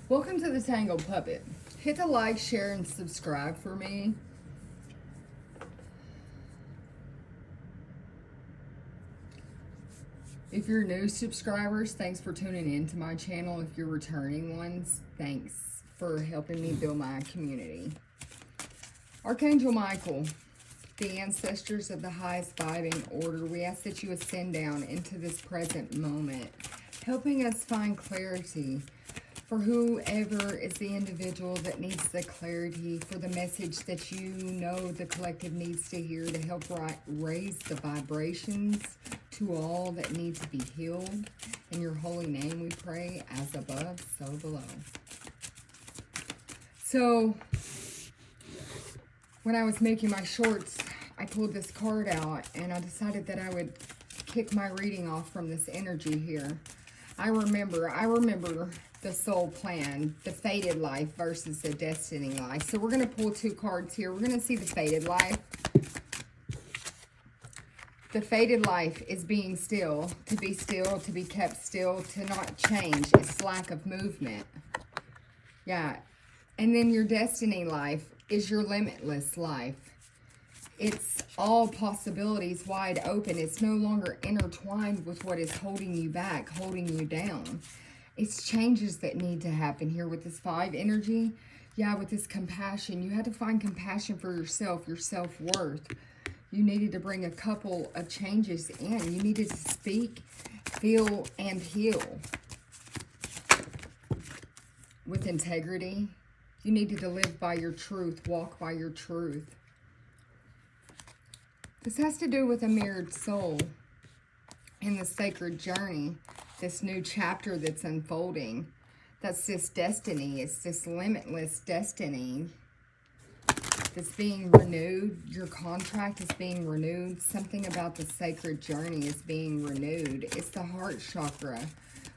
Welcome to the Tangled Puppet. Hit the like, share, and subscribe for me. If you're new subscribers, thanks for tuning in to my channel. If you're returning ones, thanks for helping me build my community. Archangel Michael, the ancestors of the highest vibing order, we ask that you ascend down into this present moment, helping us find clarity for whoever is the individual that needs the clarity, for the message that you know the collective needs to hear to help raise the vibrations to all that need to be healed. In your holy name we pray, as above, so below. So, when I was making my shorts, I pulled this card out and I decided that I would kick my reading off from this energy here. I remember the soul plan, the fated life versus the destiny life. So we're going to pull two cards here. We're going to see the fated life. The fated life is being still, to be kept still, to not change. It's lack of movement. Yeah. And then your destiny life is your limitless life. It's all possibilities wide open. It's no longer intertwined with what is holding you back, holding you down. It's changes that need to happen here with this 5 energy. Yeah, with this compassion. You had to find compassion for yourself, your self-worth. You needed to bring a couple of changes in. You needed to speak, feel, and heal with integrity. You needed to live by your truth, walk by your truth. This has to do with a mirrored soul in the sacred journey, this new chapter that's unfolding. That's this destiny. It's this limitless destiny that's being renewed. Your contract is being renewed. Something about the sacred journey is being renewed. It's the heart chakra.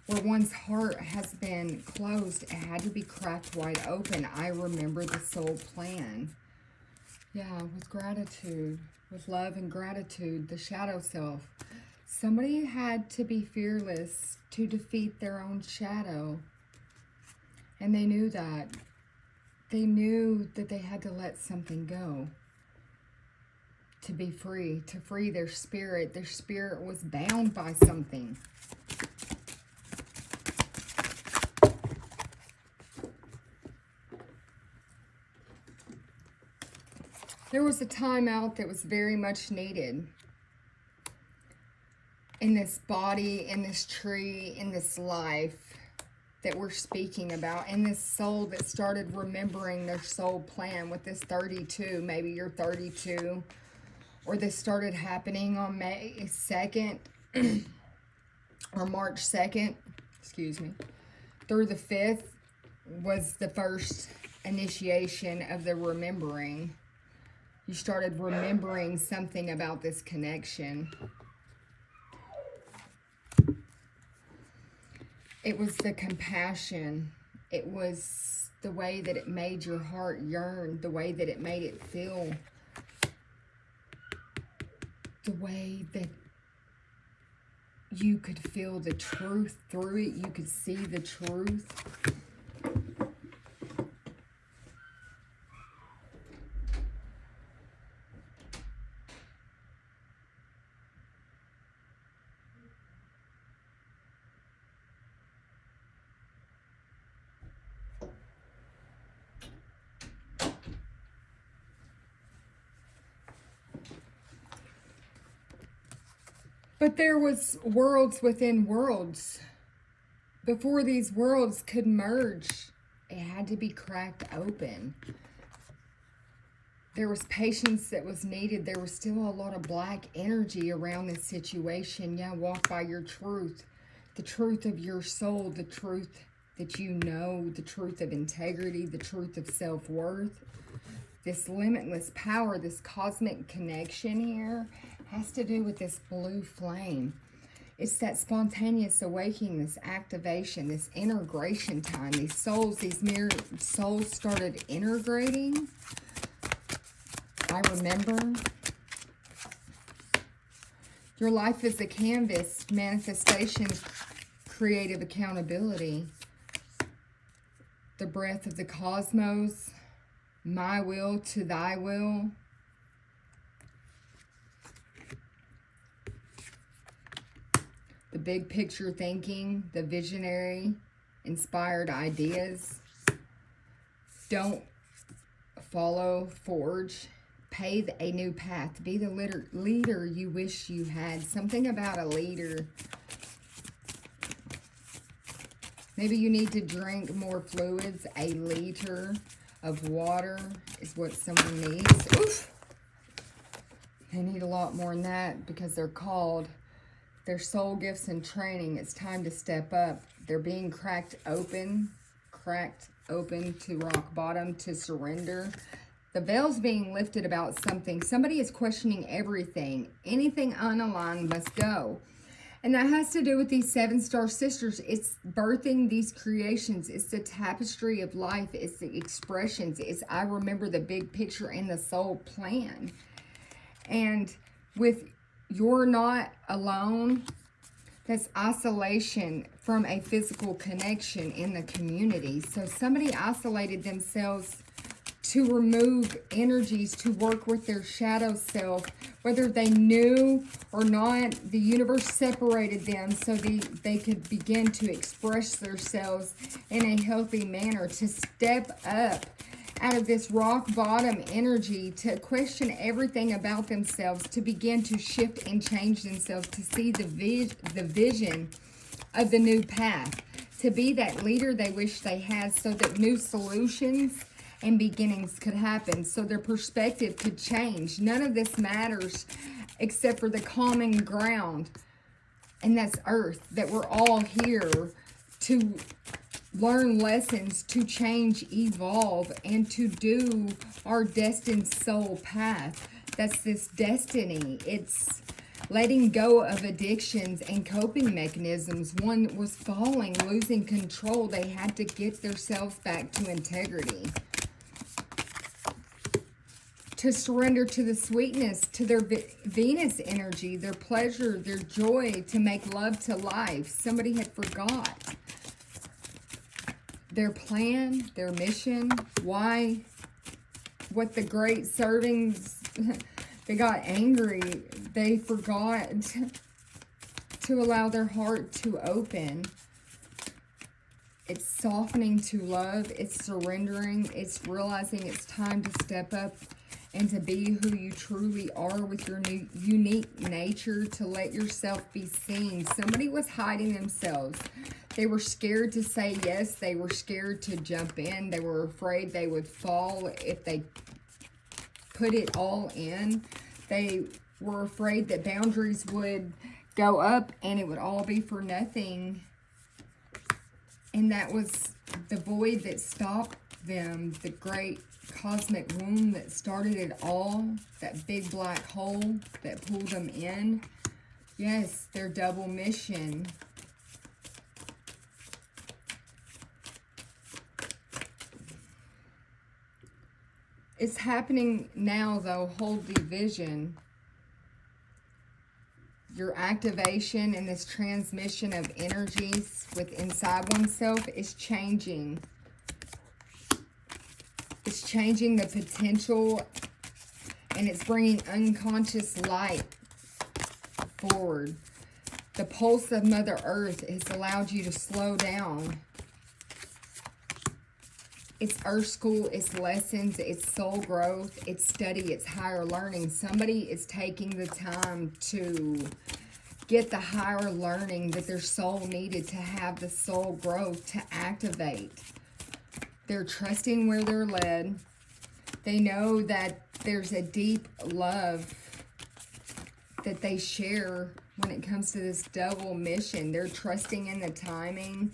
Where one's heart has been closed, it had to be cracked wide open. I remember the soul plan. Yeah, with gratitude, with love and gratitude, the shadow self. Somebody had to be fearless to defeat their own shadow. And they knew that. They knew that they had to let something go. To be free, to free their spirit. Their spirit was bound by something. There was a time out that was very much needed in this body, in this tree, in this life that we're speaking about, in this soul that started remembering their soul plan with this 32. Maybe you're 32, or this started happening on May 2nd or March 2nd, excuse me, through the 5th was the first initiation of the remembering. You started remembering something about this connection. It was the compassion. It was the way that it made your heart yearn, the way that it made it feel, the way that you could feel the truth through it. You could see the truth. But there was worlds within worlds. Before these worlds could merge, it had to be cracked open. There was patience that was needed. There was still a lot of black energy around this situation. Yeah, walk by your truth. The truth of your soul, the truth that you know, the truth of integrity, the truth of self-worth. This limitless power, this cosmic connection here has to do with this blue flame. It's that spontaneous awakening, this activation, this integration time. These souls, these mirror souls started integrating. I remember. Your life is a canvas, manifestation, creative accountability. the breath of the cosmos, my will to thy will. The big picture thinking, the visionary, inspired ideas. Don't follow, forge, pave a new path. Be the leader you wish you had. Something about a leader. Maybe you need to drink more fluids. A liter of water is what someone needs. Oof. They need a lot more than that because they're called. Their soul gifts and training. It's time to step up. They're being cracked open to rock bottom, to surrender. The veil's being lifted about something. Somebody is questioning everything. Anything unaligned must go. And that has to do with these 7-star sisters. It's birthing these creations. It's the tapestry of life. It's the expressions. It's I remember the big picture and the soul plan. And with you're not alone, that's isolation from a physical connection in the community. So somebody isolated themselves to remove energies, to work with their shadow self, whether they knew or not. The universe separated them so they could begin to express themselves in a healthy manner, to step up out of this rock bottom energy, to question everything about themselves, to begin to shift and change themselves, to see the vision of the new path, to be that leader they wish they had, so that new solutions and beginnings could happen, so their perspective could change. None of this matters except for the common ground, and that's Earth, that we're all here to learn lessons, to change, evolve, and to do our destined soul path. That's this destiny. It's letting go of addictions and coping mechanisms. One was falling, losing control. They had to get themselves back to integrity, to surrender to the sweetness, to their Venus energy, their pleasure, their joy, to make love to life. Somebody had forgot their plan, their mission, why, what the great servings, they got angry. They forgot to allow their heart to open. It's softening to love. It's surrendering. It's realizing it's time to step up and to be who you truly are with your new, unique nature, to let yourself be seen. Somebody was hiding themselves. They were scared to say yes. They were scared to jump in. They were afraid they would fall if they put it all in. They were afraid that boundaries would go up and it would all be for nothing. And that was the void that stopped them, the great cosmic womb that started it all, that big black hole that pulled them in. Yes, their double mission. It's happening now, though. Hold the vision. Your activation and this transmission of energies with inside oneself is changing. It's changing the potential, and it's bringing unconscious light forward. The pulse of Mother Earth has allowed you to slow down. It's Earth School, it's lessons, it's soul growth, it's study, it's higher learning. Somebody is taking the time to get the higher learning that their soul needed to have the soul growth to activate. They're trusting where they're led. They know that there's a deep love that they share when it comes to this double mission. They're trusting in the timing.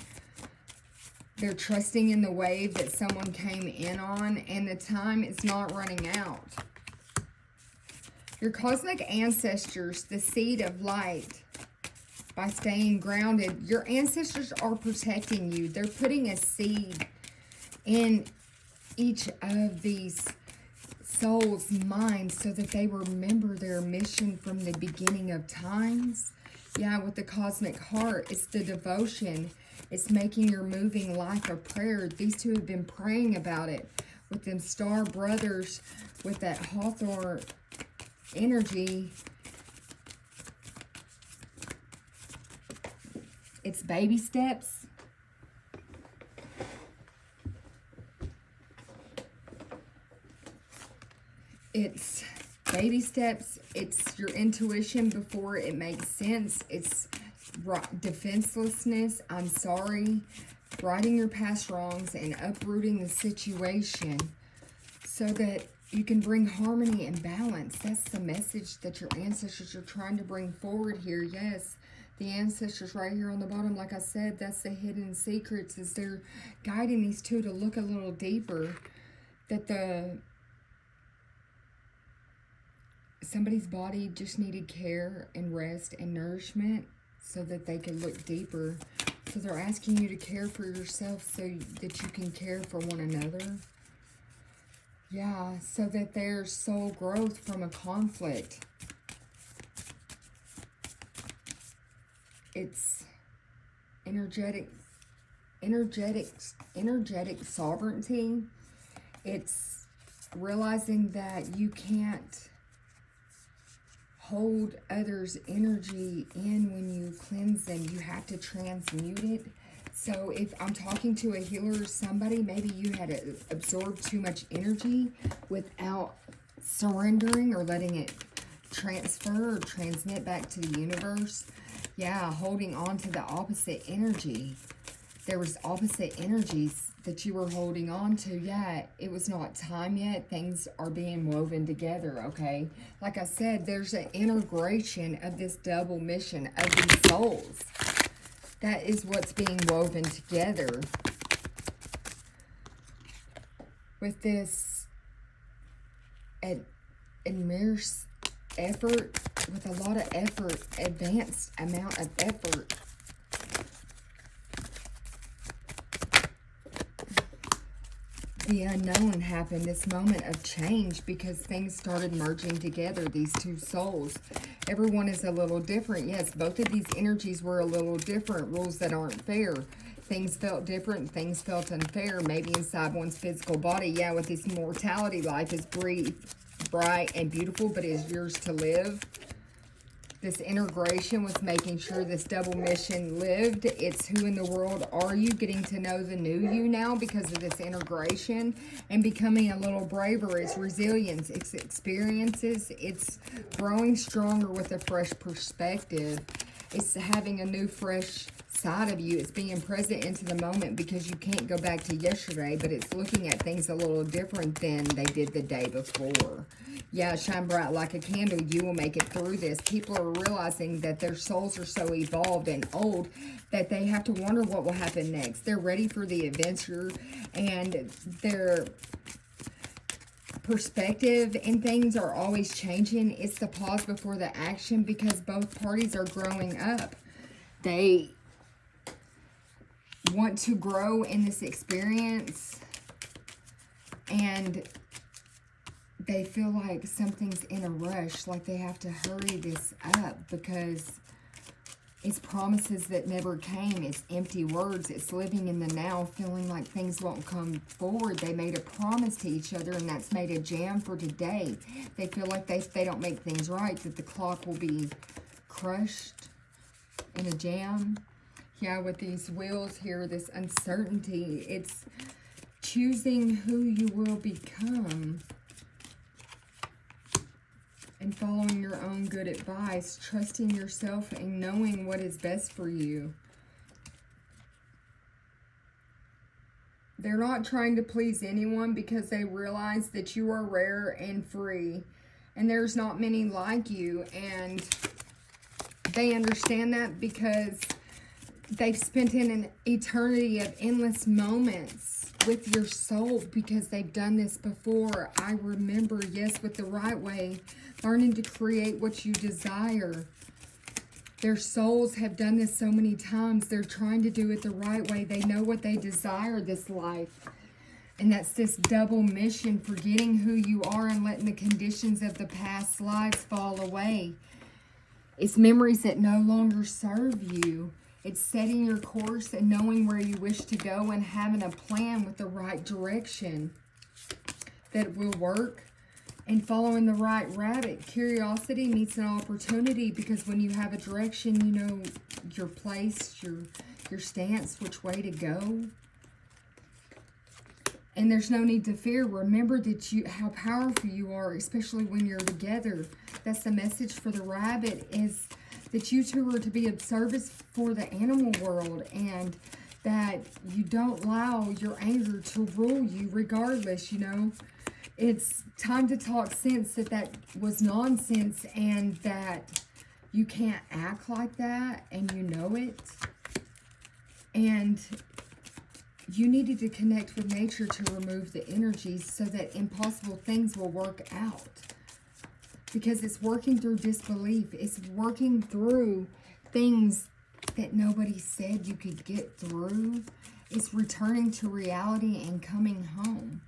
They're trusting in the wave that someone came in on, and the time is not running out. Your cosmic ancestors, the seed of light, by staying grounded, your ancestors are protecting you. They're putting a seed in each of these souls' minds so that they remember their mission from the beginning of times. Yeah, with the cosmic heart, it's the devotion. It's making your moving life a prayer. These two have been praying about it with them star brothers, with that Hawthorne energy. It's baby steps. It's baby steps. It's your intuition before it makes sense. It's defenselessness. I'm sorry. Righting your past wrongs and uprooting the situation so that you can bring harmony and balance. That's the message that your ancestors are trying to bring forward here. Yes, the ancestors right here on the bottom, like I said, that's the hidden secrets, is they're guiding these two to look a little deeper. That somebody's body just needed care and rest and nourishment so that they could look deeper. So they're asking you to care for yourself so that you can care for one another. Yeah, so that there's soul growth from a conflict. It's energetic sovereignty. It's realizing that you can't hold others' energy in when you cleanse them. You have to transmute it. So if I'm talking to a healer or somebody, maybe you had absorbed too much energy without surrendering or letting it transfer or transmit back to the universe. Yeah, holding on to the opposite energy. There was opposite energies that you were holding on to. Yeah, it was not time yet. Things are being woven together, okay? Like I said, there's an integration of this double mission of these souls. That is what's being woven together with this immense effort, with a lot of effort, advanced amount of effort. The unknown happened, this moment of change, because things started merging together, these two souls. Everyone is a little different. Yes, both of these energies were a little different. Rules that aren't fair. Things felt different. Things felt unfair. Maybe inside one's physical body. Yeah, with this mortality, life is bright and beautiful, but it is yours to live. This integration was making sure this double mission lived. It's who in the world are you? Getting to know the new you now because of this integration and becoming a little braver. It's resilience. It's experiences. It's growing stronger with a fresh perspective. It's having a new, fresh side of you. It's being present into the moment because you can't go back to yesterday, but it's looking at things a little different than they did the day before. Yeah, shine bright like a candle. You will make it through this. People are realizing that their souls are so evolved and old that they have to wonder what will happen next. They're ready for the adventure, and their perspective and things are always changing. It's the pause before the action because both parties are growing up. They want to grow in this experience, and they feel like something's in a rush, like they have to hurry this up because it's promises that never came. It's empty words. It's living in the now, feeling like things won't come forward. They made a promise to each other, and that's made a jam for today. They feel like if they don't make things right, that the clock will be crushed in a jam. Yeah, with these wheels here, this uncertainty, it's choosing who you will become and following your own good advice, trusting yourself and knowing what is best for you. They're not trying to please anyone because they realize that you are rare and free, and there's not many like you, and they understand that because they've spent in an eternity of endless moments with your soul because they've done this before. I remember, yes, with the right way, learning to create what you desire. Their souls have done this so many times. They're trying to do it the right way. They know what they desire this life. And that's this double mission, forgetting who you are and letting the conditions of the past lives fall away. It's memories that no longer serve you. It's setting your course and knowing where you wish to go and having a plan with the right direction that will work and following the right rabbit. Curiosity meets an opportunity, because when you have a direction, you know your place, your stance, which way to go. And there's no need to fear. Remember that how powerful you are, especially when you're together. That's the message for the rabbit, is that you two are to be of service for the animal world, and that you don't allow your anger to rule you regardless, you know. It's time to talk sense that was nonsense, and that you can't act like that, and you know it. And you needed to connect with nature to remove the energies so that impossible things will work out. Because it's working through disbelief. It's working through things that nobody said you could get through. It's returning to reality and coming home.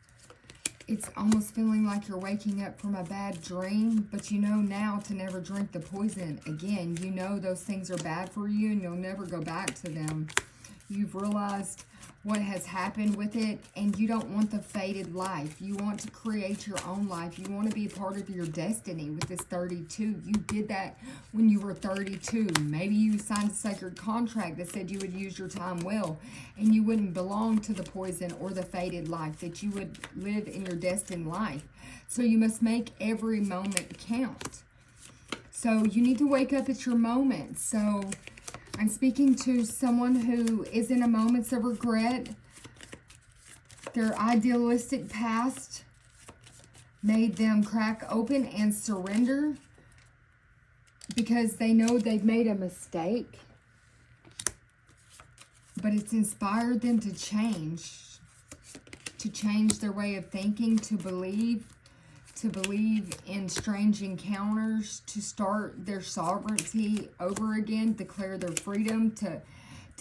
It's almost feeling like you're waking up from a bad dream, but you know now to never drink the poison again. You know those things are bad for you and you'll never go back to them. You've realized what has happened with it, and you don't want the fated life. You want to create your own life. You want to be a part of your destiny with this 32. You did that when you were 32. Maybe you signed a sacred contract that said you would use your time well, and you wouldn't belong to the poison or the fated life, that you would live in your destined life. So you must make every moment count. So you need to wake up at your moment. So I'm speaking to someone who is in a moments of regret. Their idealistic past made them crack open and surrender because they know they've made a mistake. But it's inspired them to change their way of thinking, to believe in strange encounters, to start their sovereignty over again, declare their freedom, to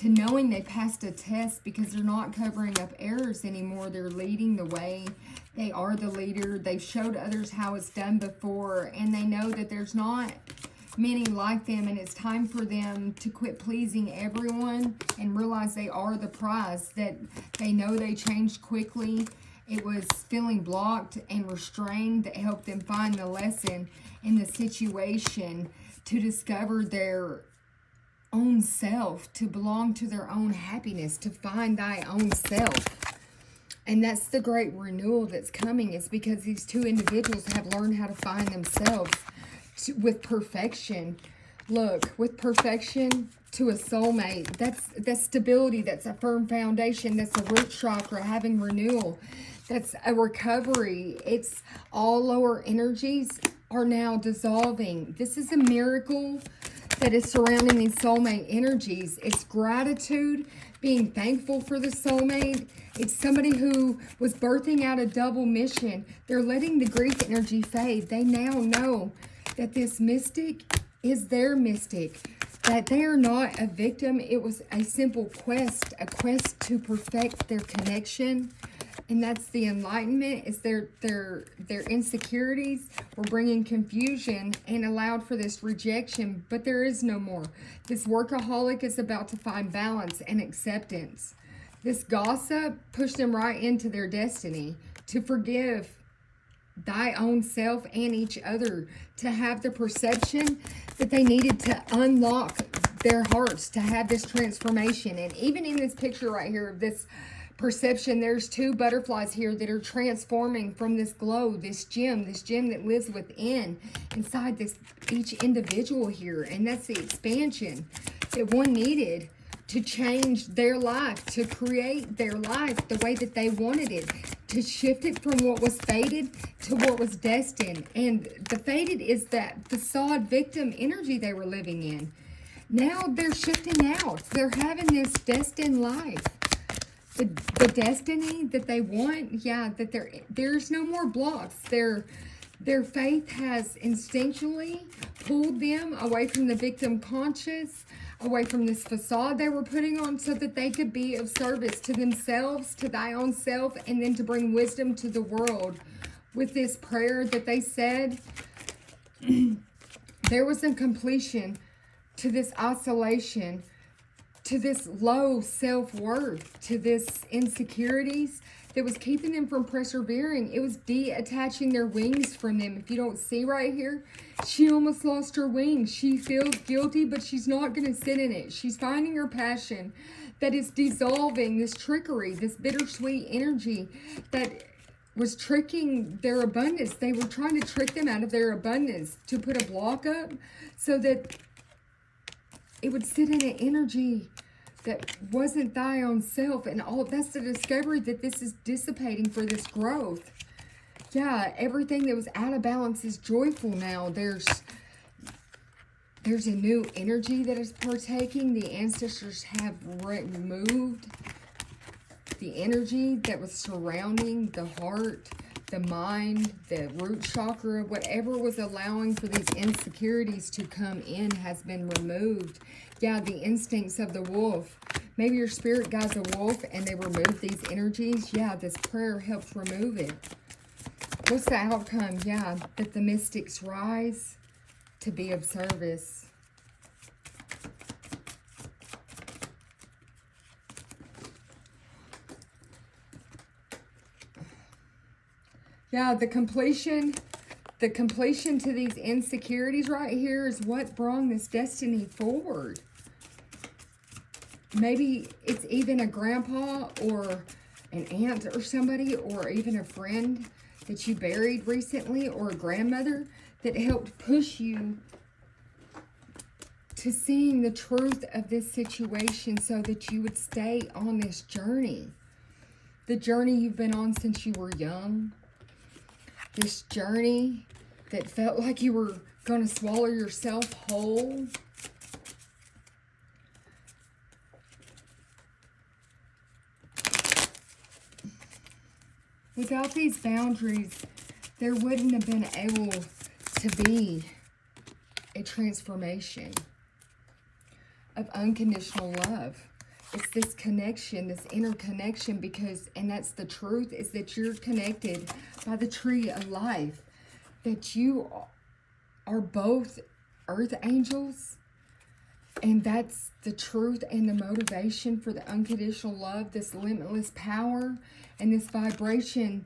knowing they passed a test, because they're not covering up errors anymore. They're leading the way. They are the leader. They've showed others how it's done before, and they know that there's not many like them, and it's time for them to quit pleasing everyone and realize they are the prize, that they know they changed quickly. It was feeling blocked and restrained that helped them find the lesson in the situation, to discover their own self, to belong to their own happiness, to find thy own self. And that's the great renewal that's coming. It's because these two individuals have learned how to find themselves with perfection. Look, with perfection to a soulmate, that's stability, that's a firm foundation, that's a root chakra, having renewal. That's a recovery. It's all lower energies are now dissolving. This is a miracle that is surrounding these soulmate energies. It's gratitude, being thankful for the soulmate. It's somebody who was birthing out a double mission. They're letting the grief energy fade. They now know that this mystic is their mystic, that they are not a victim. It was a simple quest, a quest to perfect their connection. And that's the enlightenment. Is their insecurities were bringing confusion and allowed for this rejection, but there is no more. This workaholic is about to find balance and acceptance. This gossip pushed them right into their destiny, to forgive thy own self and each other, to have the perception that they needed to unlock their hearts to have this transformation. And even in this picture right here of this perception, there's two butterflies here that are transforming from this glow, this gem that lives within, inside this each individual here. And that's the expansion that one needed to change their life, to create their life the way that they wanted it, to shift it from what was fated to what was destined. And the fated is that facade victim energy they were living in. Now they're shifting out. They're having this destined life. The destiny that they want, yeah, that there's no more blocks. Their faith has instinctually pulled them away from the victim conscious, away from this facade they were putting on, so that they could be of service to themselves, to thy own self, and then to bring wisdom to the world. With this prayer that they said, there was a completion to this isolation, to this low self-worth, to this insecurities that was keeping them from persevering. It was detaching their wings from them. If you don't see right here, she almost lost her wings. She feels guilty, but she's not going to sit in it. She's finding her passion that is dissolving this trickery, this bittersweet energy that was tricking their abundance. They were trying to trick them out of their abundance to put a block up so that it would sit in an energy that wasn't thy own self. And all that's the discovery that this is dissipating for this growth. Yeah, everything that was out of balance is joyful now. There's a new energy that is partaking. The ancestors have removed the energy that was surrounding the heart, the mind, the root chakra, whatever was allowing for these insecurities to come in has been removed. Yeah, the instincts of the wolf. Maybe your spirit guide's a wolf and they removed these energies. Yeah, this prayer helps remove it. What's the outcome? Yeah, that the mystics rise to be of service. Yeah, the completion to these insecurities right here is what brought this destiny forward. Maybe it's even a grandpa or an aunt or somebody, or even a friend that you buried recently, or a grandmother that helped push you to seeing the truth of this situation so that you would stay on this journey. The journey you've been on since you were young. This journey that felt like you were going to swallow yourself whole. Without these boundaries, there wouldn't have been able to be a transformation of unconditional love. It's this connection, this interconnection, because, and that's the truth, is that you're connected by the tree of life. That you are both earth angels, and that's the truth and the motivation for the unconditional love, this limitless power and this vibration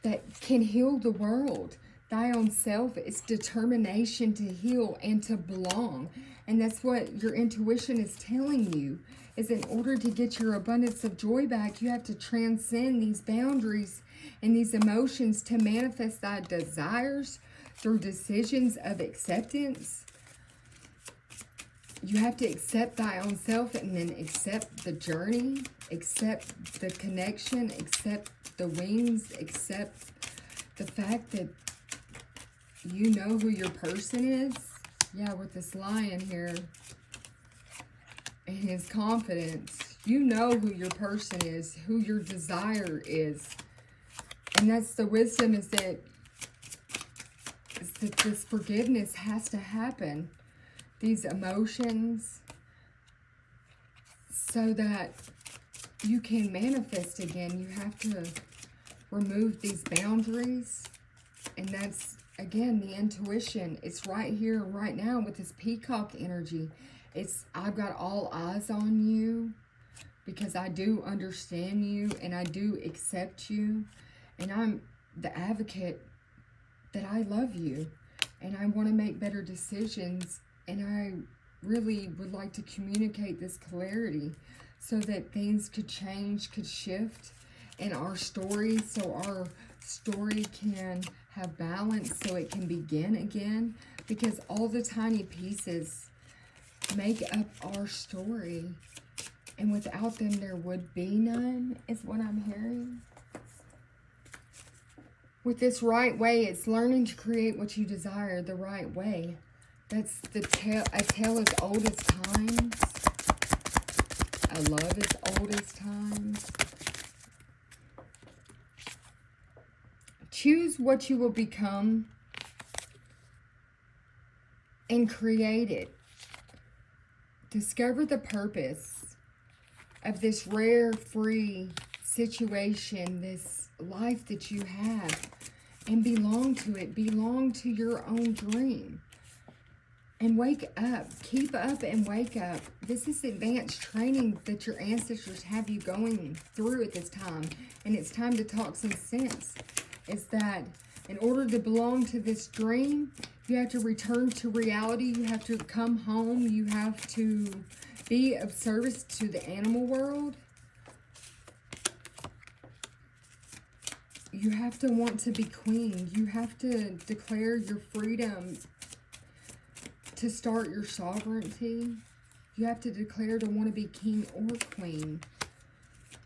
that can heal the world. Thy own self is determination to heal and to belong. And that's what your intuition is telling you, is in order to get your abundance of joy back, you have to transcend these boundaries and these emotions to manifest thy desires through decisions of acceptance. You have to accept thy own self, and then accept the journey, accept the connection, accept the wings, accept the fact that you know who your person is. Yeah, with this lion here and his confidence, you know who your person is, who your desire is. And that's the wisdom, is that this forgiveness has to happen. These emotions, so that you can manifest again. You have to remove these boundaries. And that's, again, the intuition. It's right here, right now, with this peacock energy. It's, I've got all eyes on you, because I do understand you and I do accept you. And I'm the advocate that I love you and I want to make better decisions. And I really would like to communicate this clarity so that things could change, could shift in our story, so our story can have balance, so it can begin again. Because all the tiny pieces make up our story, and without them there would be none, is what I'm hearing. With this right way, it's learning to create what you desire the right way. That's the tale, a tale as old as times. A love as old as times. Choose what you will become and create it. Discover the purpose of this rare, free situation, this life that you have, and belong to it. Belong to your own dream. And wake up. Keep up and wake up. This is advanced training that your ancestors have you going through at this time. And it's time to talk some sense. It's that in order to belong to this dream, you have to return to reality. You have to come home. You have to be of service to the animal world. You have to want to be queen. You have to declare your freedom to start your sovereignty. You have to declare to want to be king or queen.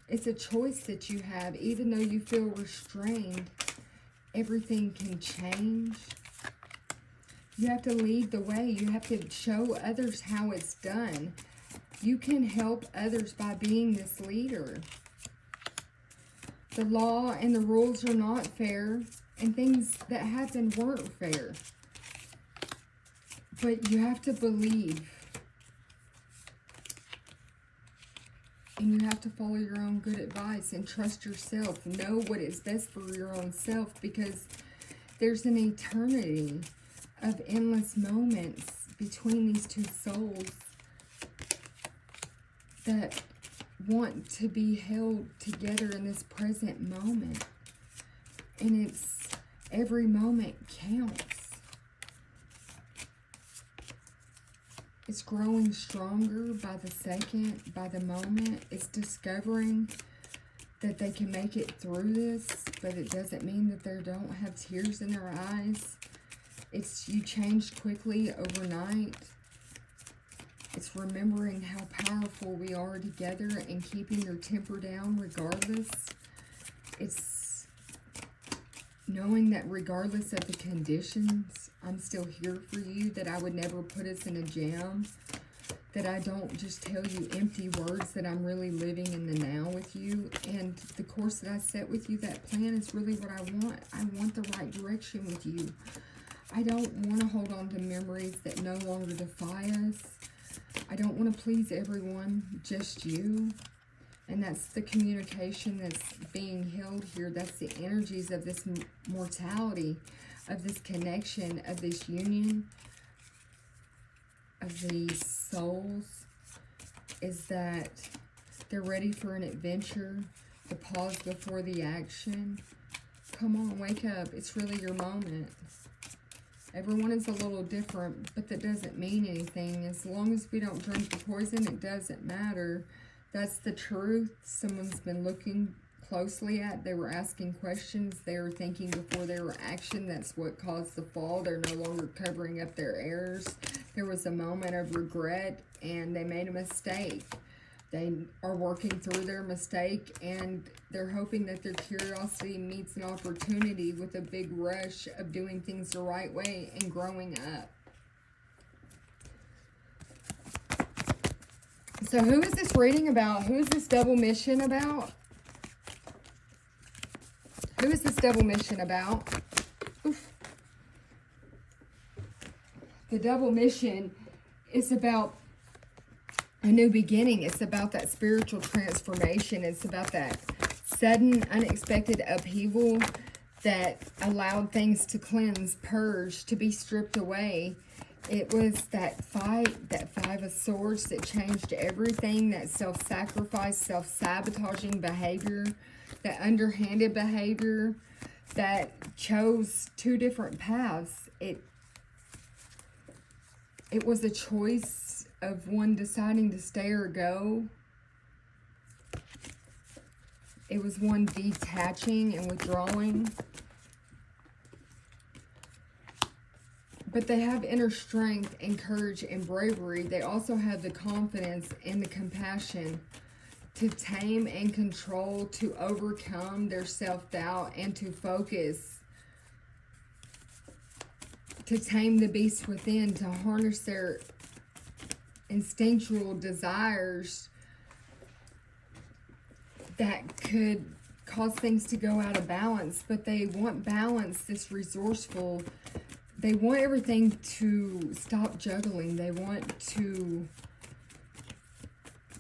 It's a choice that you have. Even though you feel restrained, everything can change. You have to lead the way. You have to show others how it's done. You can help others by being this leader. The law and the rules are not fair, and things that happened weren't fair. But you have to believe. And you have to follow your own good advice and trust yourself. Know what is best for your own self, because there's an eternity of endless moments between these two souls that want to be held together in this present moment. And it's every moment counts. It's growing stronger by the second, by the moment. It's discovering that they can make it through this, but it doesn't mean that they don't have tears in their eyes. It's you changed quickly overnight. It's remembering how powerful we are together and keeping your temper down regardless. It's knowing that regardless of the conditions, I'm still here for you, that I would never put us in a jam, that I don't just tell you empty words, that I'm really living in the now with you. And the course that I set with you, that plan is really what I want. I want the right direction with you. I don't want to hold on to memories that no longer defy us. I don't want to please everyone, just you. And that's the communication that's being held here. That's the energies of this mortality, of this connection, of this union, of these souls, is that they're ready for an adventure, the pause before the action. Come on, wake up. It's really your moment. Everyone is a little different, but that doesn't mean anything. As long as we don't drink the poison, it doesn't matter. That's the truth. Someone's been looking closely at. They were asking questions. They were thinking before they were action. That's what caused the fall. They're no longer covering up their errors. There was a moment of regret, and they made a mistake. They are working through their mistake, and they're hoping that their curiosity meets an opportunity with a big rush of doing things the right way and growing up. So who is this reading about? Who is this double mission about? Who is this double mission about? Oof. The double mission is about a new beginning. It's about that spiritual transformation. It's about that sudden, unexpected upheaval that allowed things to cleanse, purge, to be stripped away. It was that fight, that Five of Swords, that changed everything, that self-sacrifice, self-sabotaging behavior, that underhanded behavior, that chose two different paths. It was a choice of one deciding to stay or go. It was one detaching and withdrawing. But they have inner strength and courage and bravery. They also have the confidence and the compassion to tame and control, to overcome their self-doubt, and to focus, to tame the beast within, to harness their instinctual desires that could cause things to go out of balance. But they want balance, this resourceful. They want everything to stop juggling. They want to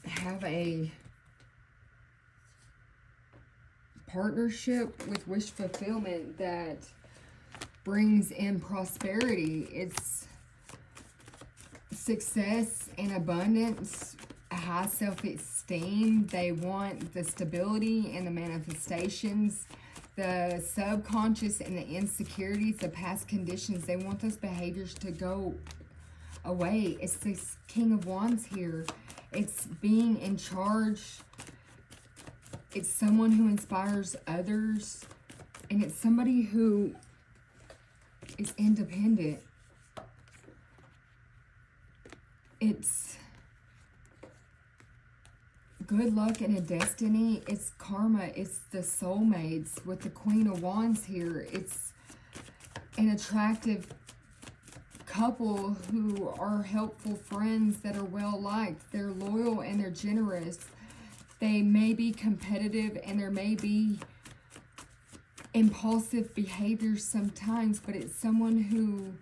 have a partnership with wish fulfillment that brings in prosperity. It's success and abundance, a high self-esteem. They want the stability and the manifestations, the subconscious and the insecurities, the past conditions. They want those behaviors to go away. It's this King of Wands here. It's being in charge. It's someone who inspires others. And it's somebody who is independent. It's good luck and a destiny. It's karma. It's the soulmates with the Queen of Wands here. It's an attractive couple who are helpful friends that are well liked. They're loyal and they're generous. They may be competitive and there may be impulsive behaviors sometimes, but it's someone who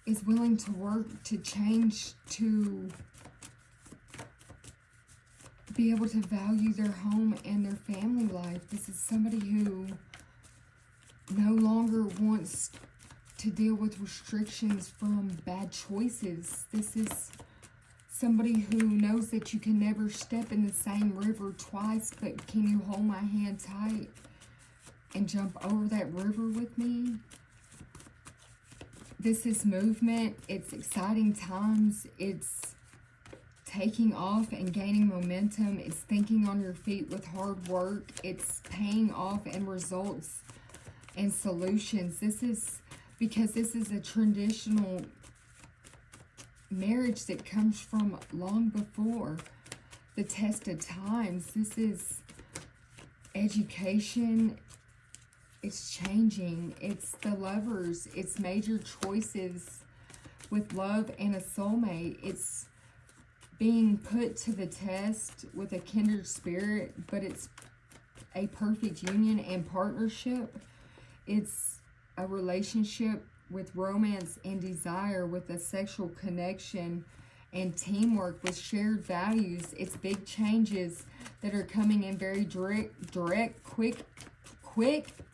is willing to work to change, to be able to value their home and their family life. This is somebody who no longer wants to deal with restrictions from bad choices. This is somebody who knows that you can never step in the same river twice, but can you hold my hand tight and jump over that river with me? This is movement. It's exciting times. It's taking off and gaining momentum. It's thinking on your feet with hard work. It's paying off and results and solutions. This is because this is a traditional marriage that comes from long before the test of times. This is education. It's changing. It's the lovers. It's major choices with love and a soulmate. It's being put to the test with a kindred spirit, but it's a perfect union and partnership. It's a relationship with romance and desire, with a sexual connection and teamwork, with shared values. It's big changes that are coming in very direct, quick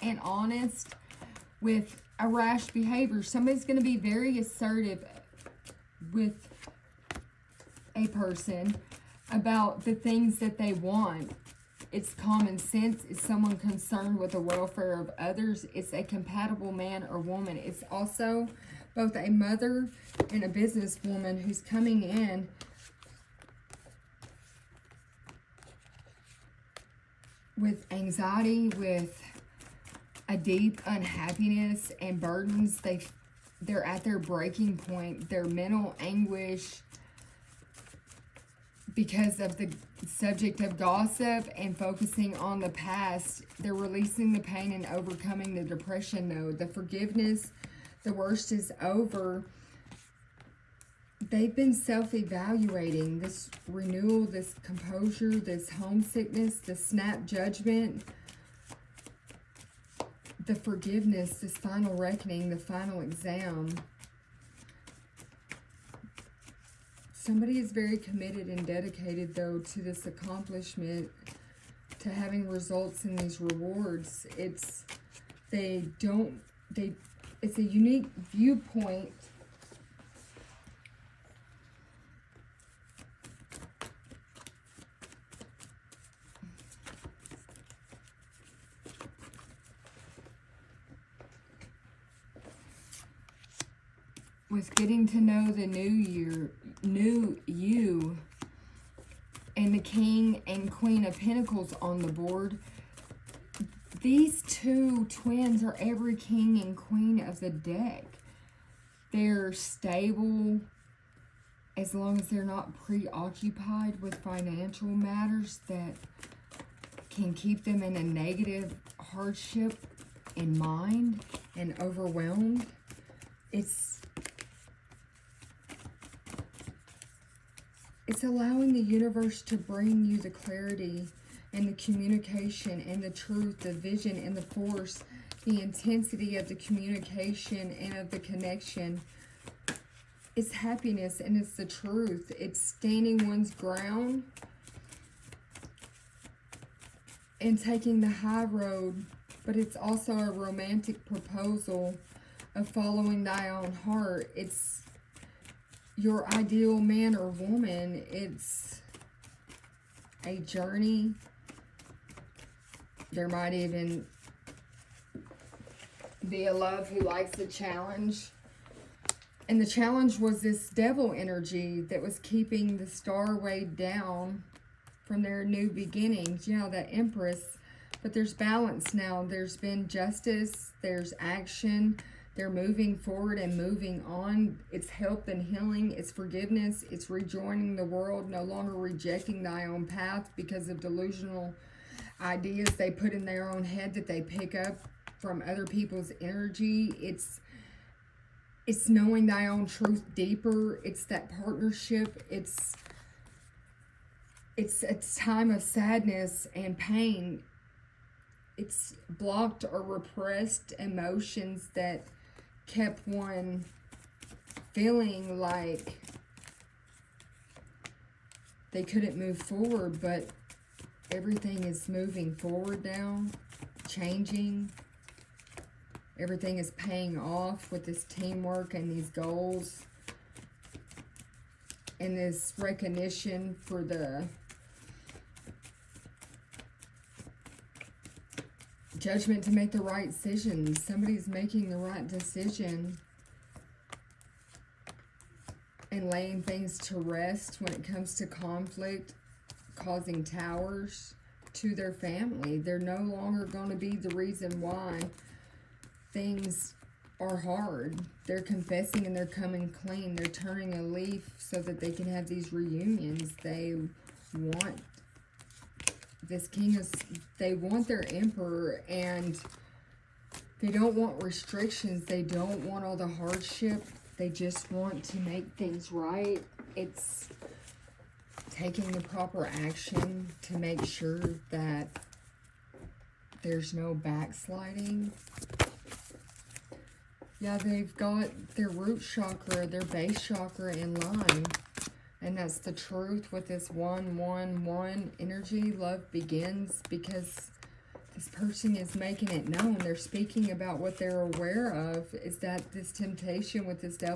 and honest, with a rash behavior. Somebody's going to be very assertive with a person about the things that they want. It's common sense. It's someone concerned with the welfare of others. It's a compatible man or woman. It's also both a mother and a businesswoman who's coming in with anxiety, with a deep unhappiness and burdens. They're at their breaking point. Their mental anguish because of the subject of gossip and focusing on the past. They're releasing the pain and overcoming the depression, though. The forgiveness, the worst is over. They've been self-evaluating. This renewal, this composure, this homesickness, the snap judgment, the forgiveness, this final reckoning, the final exam. Somebody is very committed and dedicated, though, to this accomplishment, to having results in these rewards. It's a unique viewpoint. With getting to know the new you, and the King and Queen of Pentacles on the board. These two twins are every king and queen of the deck. They're stable as long as they're not preoccupied with financial matters that can keep them in a negative hardship in mind and overwhelmed. It's allowing the universe to bring you the clarity and the communication and the truth, the vision and the force, the intensity of the communication and of the connection. It's happiness and it's the truth. It's standing one's ground and taking the high road, but it's also a romantic proposal of following thy own heart. It's your ideal man or woman. It's a journey. There might even be a love who likes a challenge. And the challenge was this devil energy that was keeping the star weighed down from their new beginnings. Yeah, that Empress. But there's balance now. There's been justice. There's action. They're moving forward and moving on. It's help and healing. It's forgiveness. It's rejoining the world. No longer rejecting thy own path because of delusional ideas they put in their own head that they pick up from other people's energy. It's knowing thy own truth deeper. It's that partnership. It's a time of sadness and pain. It's blocked or repressed emotions that kept one feeling like they couldn't move forward, but everything is moving forward now, changing. Everything is paying off with this teamwork and these goals and this recognition for the judgment to make the right decisions. Somebody's making the right decision and laying things to rest when it comes to conflict, causing towers to their family. They're no longer going to be the reason why things are hard. They're confessing and they're coming clean. They're turning a leaf so that they can have these reunions. They want this king is, they want their emperor, and they don't want restrictions. They don't want all the hardship. They just want to make things right. It's taking the proper action to make sure that there's no backsliding. Yeah, they've got their root chakra, their base chakra in line. And that's the truth with this 1-1-1 energy. Love begins because this person is making it known. They're speaking about what they're aware of, is that this temptation with this devil